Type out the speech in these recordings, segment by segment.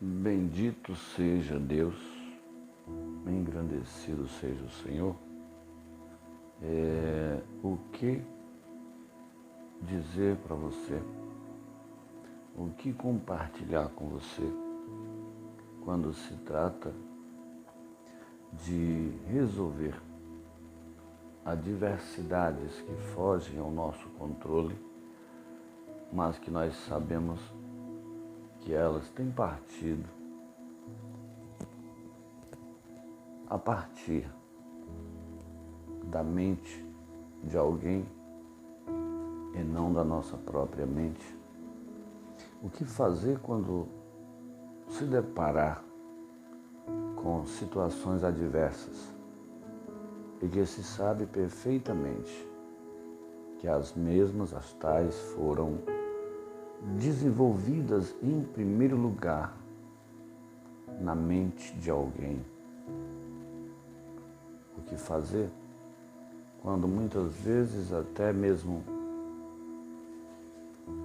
Bendito seja Deus, engrandecido seja o Senhor. O que dizer para você, o que compartilhar com você quando se trata de resolver adversidades que fogem ao nosso controle, mas que nós sabemos que elas têm partido a partir da mente de alguém e não da nossa própria mente. O que fazer quando se deparar com situações adversas e que se sabe perfeitamente que as mesmas, as tais, foram desenvolvidas em primeiro lugar na mente de alguém? O que fazer quando muitas vezes até mesmo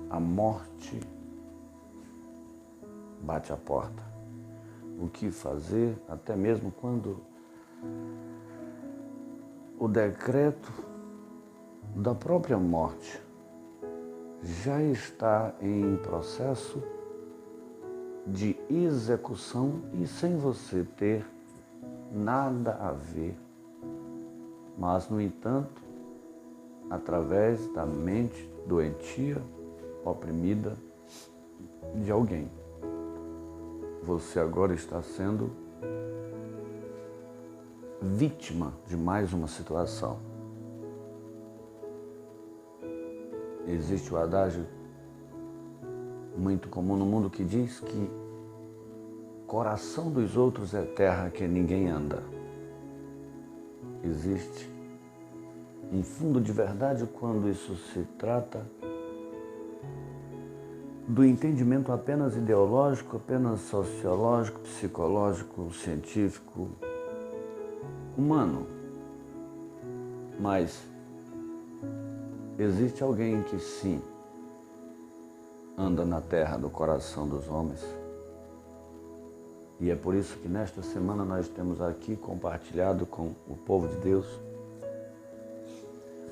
a morte bate à porta? O que fazer até mesmo quando o decreto da própria morte já está em processo de execução e sem você ter nada a ver, mas, no entanto, através da mente doentia, oprimida de alguém, você agora está sendo vítima de mais uma situação. Existe o adágio muito comum no mundo que diz que coração dos outros é terra que ninguém anda. Existe um fundo de verdade quando isso se trata do entendimento apenas ideológico, apenas sociológico, psicológico, científico, humano. Mas existe alguém que sim anda na terra do coração dos homens. E é por isso que nesta semana nós temos aqui compartilhado com o povo de Deus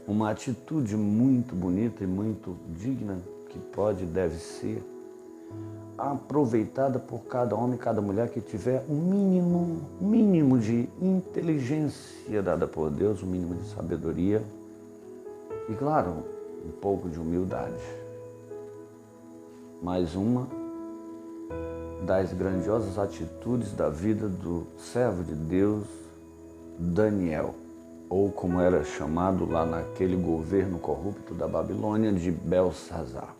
uma atitude muito bonita e muito digna que pode e deve ser aproveitada por cada homem e cada mulher que tiver um mínimo de inteligência dada por Deus, um mínimo de sabedoria e, claro, um pouco de humildade. Mais uma das grandiosas atitudes da vida do servo de Deus, Daniel, ou como era chamado lá naquele governo corrupto da Babilônia, de Belsazar.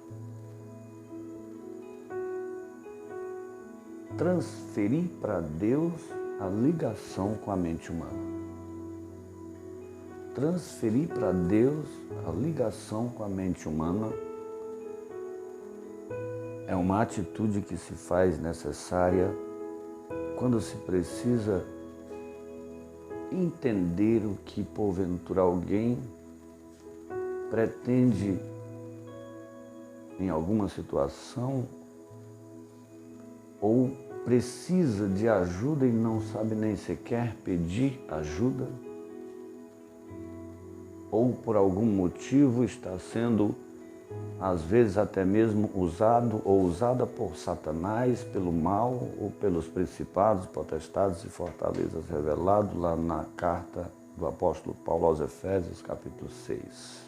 Transferir para Deus a ligação com a mente humana. Transferir para Deus a ligação com a mente humana é uma atitude que se faz necessária quando se precisa entender o que porventura alguém pretende em alguma situação ou precisa de ajuda e não sabe nem sequer pedir ajuda, ou por algum motivo está sendo às vezes até mesmo usado ou usada por Satanás, pelo mal ou pelos principados, potestades e fortalezas revelado lá na carta do apóstolo Paulo aos Efésios, capítulo 6.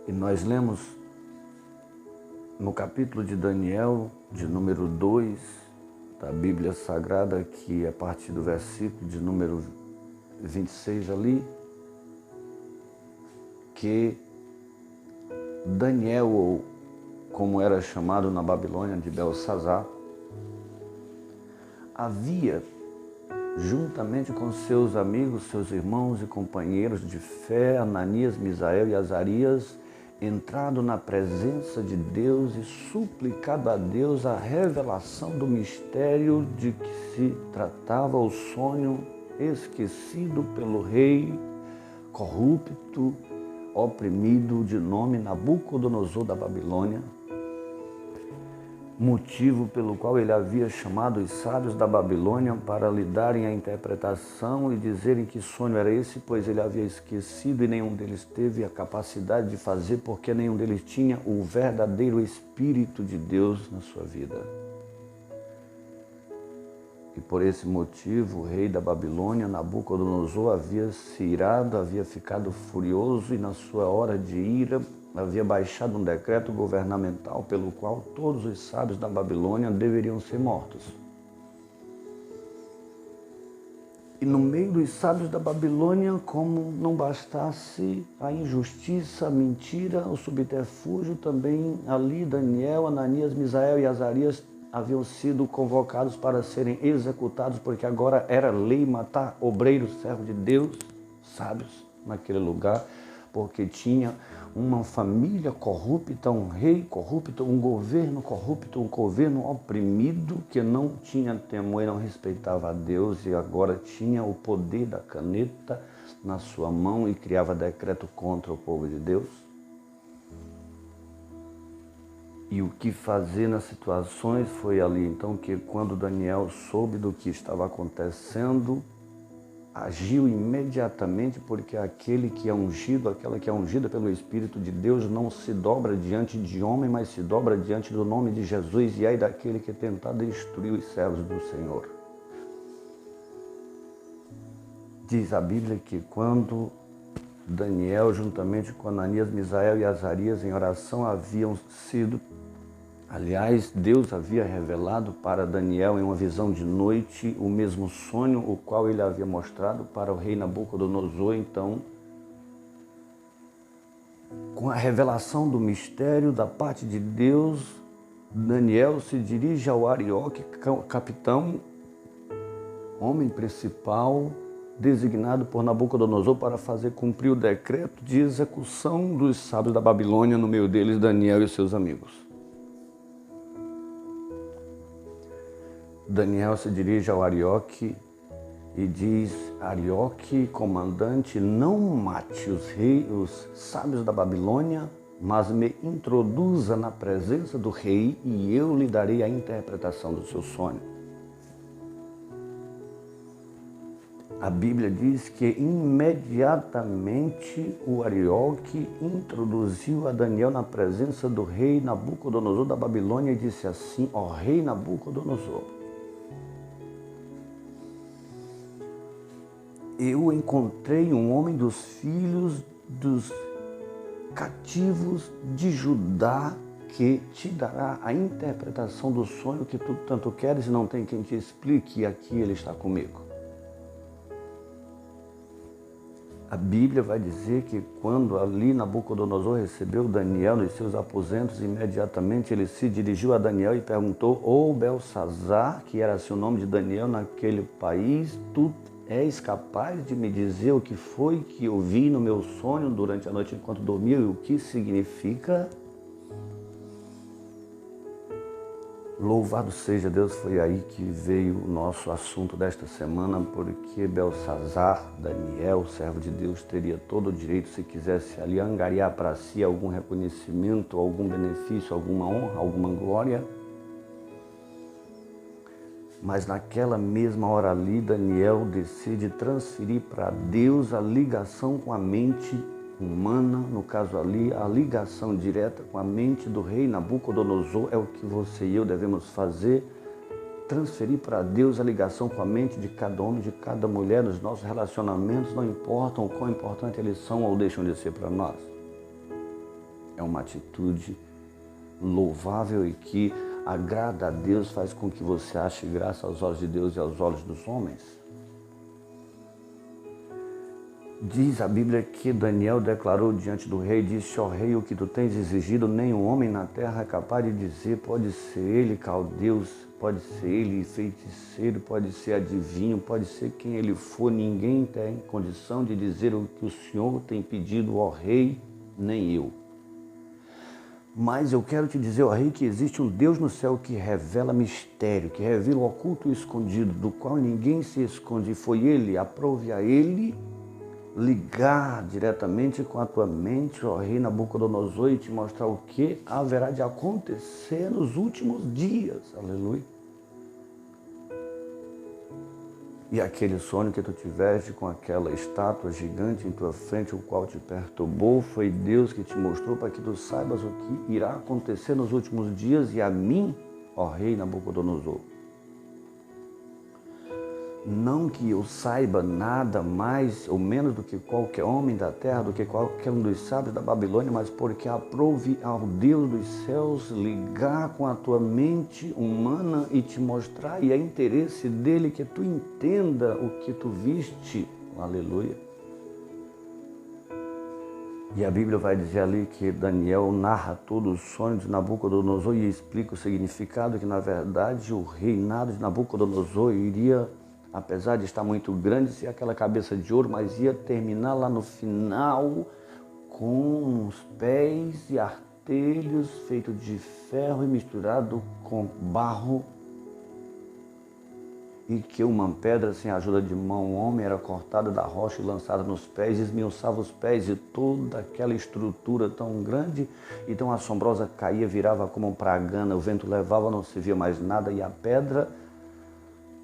E nós lemos no capítulo de Daniel, de número 2, da Bíblia Sagrada, que é a partir do versículo de número 26 ali, que Daniel, ou como era chamado na Babilônia de Belsazar, havia, juntamente com seus amigos, seus irmãos e companheiros de fé, Ananias, Misael e Azarias, entrado na presença de Deus e suplicado a Deus a revelação do mistério de que se tratava o sonho esquecido pelo rei corrupto, oprimido, de nome Nabucodonosor da Babilônia, motivo pelo qual ele havia chamado os sábios da Babilônia para lhe darem a interpretação e dizerem que sonho era esse, pois ele havia esquecido e nenhum deles teve a capacidade de fazer, porque nenhum deles tinha o verdadeiro Espírito de Deus na sua vida. E por esse motivo, o rei da Babilônia, Nabucodonosor, havia se irado, havia ficado furioso e na sua hora de ira havia baixado um decreto governamental pelo qual todos os sábios da Babilônia deveriam ser mortos. E no meio dos sábios da Babilônia, como não bastasse a injustiça, a mentira, o subterfúgio, também ali Daniel, Ananias, Misael e Azarias haviam sido convocados para serem executados, porque agora era lei matar obreiros, servos de Deus, sábios naquele lugar, porque tinha uma família corrupta, um rei corrupto, um governo corrupto, um governo oprimido que não tinha temor e não respeitava a Deus e agora tinha o poder da caneta na sua mão e criava decreto contra o povo de Deus. E o que fazer nas situações foi ali então que quando Daniel soube do que estava acontecendo, agiu imediatamente, porque aquele que é ungido, aquela que é ungida pelo Espírito de Deus não se dobra diante de homem, mas se dobra diante do nome de Jesus, e aí daquele que tentar destruir os servos do Senhor. Diz a Bíblia que quando Daniel, juntamente com Ananias, Misael e Azarias, em oração haviam sido... Aliás, Deus havia revelado para Daniel em uma visão de noite o mesmo sonho, o qual ele havia mostrado para o rei Nabucodonosor. Então, com a revelação do mistério da parte de Deus, Daniel se dirige ao Arioque, capitão, homem principal, designado por Nabucodonosor para fazer cumprir o decreto de execução dos sábios da Babilônia, no meio deles Daniel e seus amigos. Daniel se dirige ao Arioque e diz: Arioque, comandante, não mate os sábios da Babilônia, mas me introduza na presença do rei e eu lhe darei a interpretação do seu sonho. A Bíblia diz que imediatamente o Arioque introduziu a Daniel na presença do rei Nabucodonosor da Babilônia e disse assim: ó rei Nabucodonosor, eu encontrei um homem dos filhos dos cativos de Judá que te dará a interpretação do sonho que tu tanto queres e não tem quem te explique, e aqui ele está comigo. A Bíblia vai dizer que quando ali Nabucodonosor recebeu Daniel nos seus aposentos, imediatamente ele se dirigiu a Daniel e perguntou: ô Belsazar, que era assim o nome de Daniel naquele país, tu és capaz de me dizer o que foi que eu vi no meu sonho durante a noite enquanto dormia e o que significa? Louvado seja Deus, foi aí que veio o nosso assunto desta semana, porque Belsazar, Daniel, servo de Deus, teria todo o direito, se quisesse ali angariar para si algum reconhecimento, algum benefício, alguma honra, alguma glória. Mas naquela mesma hora ali, Daniel decide transferir para Deus a ligação com a mente humana, no caso ali, a ligação direta com a mente do rei Nabucodonosor. É o que você e eu devemos fazer, transferir para Deus a ligação com a mente de cada homem, de cada mulher, nos nossos relacionamentos, não importam o quão importante eles são ou deixam de ser para nós. É uma atitude louvável e que agrada a Deus, faz com que você ache graça aos olhos de Deus e aos olhos dos homens. Diz a Bíblia que Daniel declarou diante do rei, disse: ó rei, o que tu tens exigido, nenhum homem na terra é capaz de dizer. Pode ser ele caldeus, pode ser ele feiticeiro, pode ser adivinho, pode ser quem ele for, ninguém tem condição de dizer o que o Senhor tem pedido, ó rei, nem eu. Mas eu quero te dizer, ó rei, que existe um Deus no céu que revela mistério, que revela o oculto e escondido, do qual ninguém se esconde. Foi ele, aprove a ele ligar diretamente com a tua mente, ó rei Nabucodonosor, e te mostrar o que haverá de acontecer nos últimos dias. Aleluia. E aquele sonho que tu tiveste com aquela estátua gigante em tua frente, o qual te perturbou, foi Deus que te mostrou para que tu saibas o que irá acontecer nos últimos dias e a mim, ó rei Nabucodonosor. Não que eu saiba nada mais ou menos do que qualquer homem da terra, do que qualquer um dos sábios da Babilônia, mas porque aprove ao Deus dos céus ligar com a tua mente humana e te mostrar, e é interesse dele que tu entenda o que tu viste. Aleluia. E a Bíblia vai dizer ali que Daniel narra todo o sonho de Nabucodonosor e explica o significado, que na verdade o reinado de Nabucodonosor iria, apesar de estar muito grande, ser aquela cabeça de ouro, mas ia terminar lá no final com os pés e artelhos feitos de ferro e misturado com barro, e que uma pedra sem a ajuda de mão homem era cortada da rocha e lançada nos pés, esmiuçava os pés, e toda aquela estrutura tão grande e tão assombrosa caía, virava como um pragana, o vento levava, não se via mais nada, e a pedra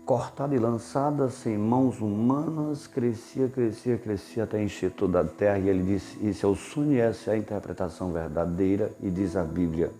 cortada e lançada sem mãos humanas, crescia, crescia, crescia até encher toda a terra. E ele disse, esse é o sonho e essa é a interpretação verdadeira. E diz a Bíblia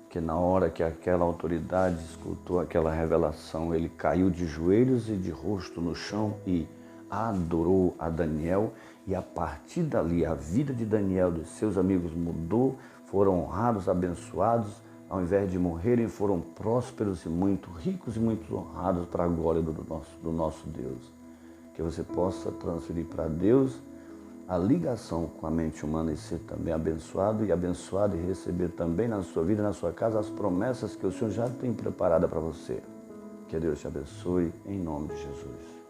que na hora que aquela autoridade escutou aquela revelação, ele caiu de joelhos e de rosto no chão e adorou a Daniel. E a partir dali a vida de Daniel e dos seus amigos mudou, foram honrados, abençoados. Ao invés de morrerem, foram prósperos e muito ricos e muito honrados para a glória do nosso Deus. Que você possa transferir para Deus a ligação com a mente humana e ser também abençoado e receber também na sua vida, na sua casa, as promessas que o Senhor já tem preparada para você. Que Deus te abençoe, em nome de Jesus.